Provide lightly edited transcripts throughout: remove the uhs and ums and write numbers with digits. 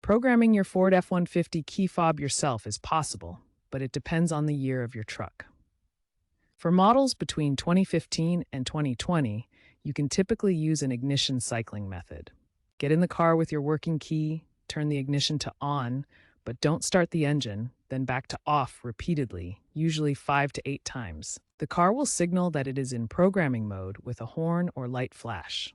Programming your Ford F-150 key fob yourself is possible, but it depends on the year of your truck. For models between 2015 and 2020, you can typically use an ignition cycling method. Get in the car with your working key, turn the ignition to on, but don't start the engine, then back to off repeatedly, usually 5 to 8 times. The car will signal that it is in programming mode with a horn or light flash.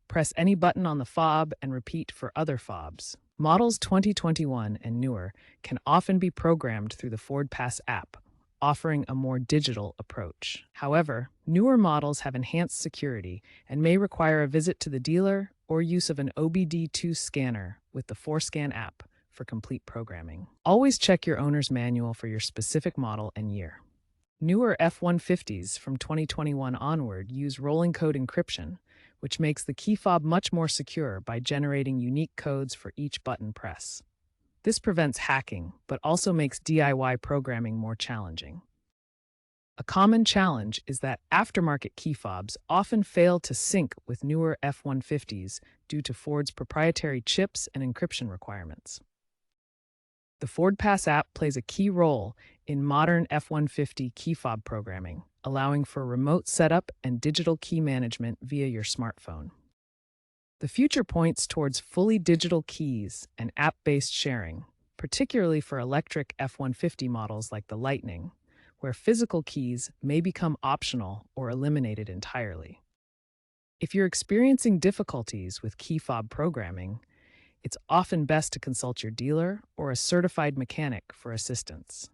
Press any button on the fob and repeat for other fobs. Models 2021 and newer can often be programmed through the Ford Pass app, offering a more digital approach. However, newer models have enhanced security and may require a visit to the dealer or use of an OBD2 scanner with the 4Scan app for complete programming. Always check your owner's manual for your specific model and year. Newer F-150s from 2021 onward use rolling code encryption, which makes the key fob much more secure by generating unique codes for each button press. This prevents hacking, but also makes DIY programming more challenging. A common challenge is that aftermarket key fobs often fail to sync with newer F-150s due to Ford's proprietary chips and encryption requirements. The Ford Pass app plays a key role in modern F-150 key fob programming, allowing for remote setup and digital key management via your smartphone. The future points towards fully digital keys and app-based sharing, particularly for electric F-150 models like the Lightning, where physical keys may become optional or eliminated entirely. If you're experiencing difficulties with key fob programming, it's often best to consult your dealer or a certified mechanic for assistance.